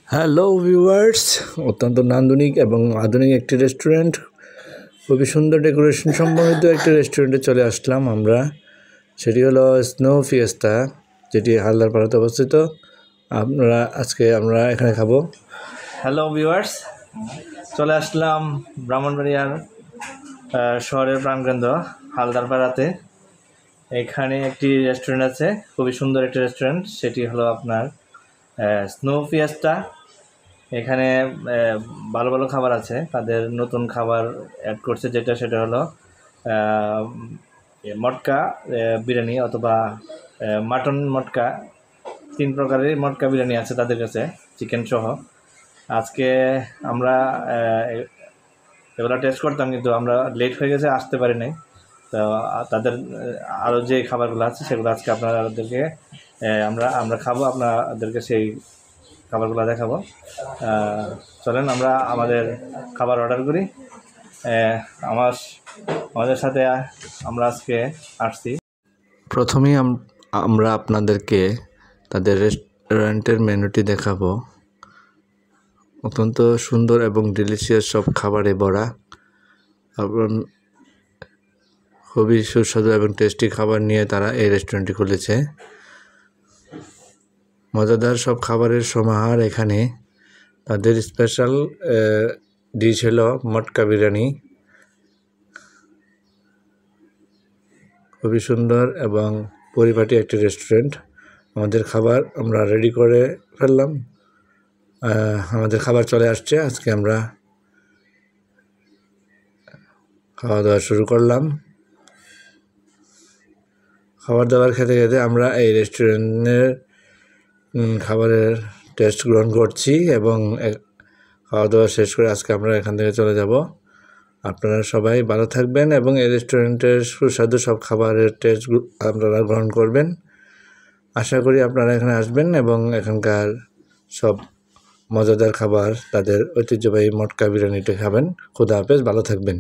Hello viewers, অত্যন্ত নান্দনিক এবং আধুনিক একটি রেস্টুরেন্ট, খুবই সুন্দর ডেকোরেশন সম্বন্ধিত একটি রেস্টুরেন্টে চলে আসলাম আমরা। সেটি হলো স্নো ফিয়েস্তা, যেটি হালদারপাড়াতে অবস্থিত। আজকে আমরা এখানে খাবো। হ্যালো ভিউয়ার্স, চলে আসলাম ব্রাহ্মণবাড়িয়ার শহরের প্রাণকেন্দ্র হালদারপাড়াতে। এখানে একটি রেস্টুরেন্ট আছে, খুবই সুন্দর একটি রেস্টুরেন্ট, সেটি হলো আপনার স্নো ফিয়েস্তা। এখানে ভালো ভালো খাবার আছে, তাদের নতুন খাবার অ্যাড করছে, সেটা হলো মটকা বিরিয়ানি অথবা মাটন মটকা, 3 প্রকারের মটকা বিরিয়ানি আছে তাদের কাছে, চিকেন সহ। আজকে আমরা এগুলো টেস্ট করতাম, কিন্তু আমরা লেট হয়ে গেছে, আসতে পারি নাই। তো তাদের আরও যে খাবারগুলো আছে সেগুলো আজকে আপনাদেরকে আমরা খাবো, আপনাদেরকে সেই খাবারগুলো দেখাবো। চলেন আমরা আমাদের খাবার অর্ডার করি। আমাদের সাথে আমরা আজকে আসছি। প্রথমেই আমরা আপনাদেরকে তাদের রেস্টুরেন্টের মেনুটি দেখাবো। অত্যন্ত সুন্দর এবং ডিলিশিয়াস সব খাবারে ভরা, এবং খুবই সুস্বাদু এবং টেস্টি খাবার নিয়ে তারা এই রেস্টুরেন্টটি খুলেছে। মজাদার সব খাবারের সমাহার এখানে। তাদের স্পেশাল ডিশ হলো মটকা বিরিয়ানি। খুবই সুন্দর এবং পরিপাটি একটি রেস্টুরেন্ট। আমাদের খাবার আমরা রেডি করে ফেললাম, আমাদের খাবার চলে আসছে। আজকে আমরা খাওয়া দাওয়া শুরু করলাম। খাবার দাবার খেতে খেতে আমরা এই রেস্টুরেন্টের খাবারের টেস্ট গ্রহণ করছি, এবং খাওয়া দাওয়া শেষ করে আজকে আমরা এখান থেকে চলে যাব। আপনারা সবাই ভালো থাকবেন এবং এই রেস্টুরেন্টের সুস্বাদু সব খাবারের টেস্ট আপনারা গ্রহণ করবেন। আশা করি আপনারা এখানে আসবেন এবং এখানকার সব মজাদার খাবার, তাদের ঐতিহ্যবাহী মটকা বিরিয়ানিটা খাবেন। খুদা হাফেজ, ভালো থাকবেন।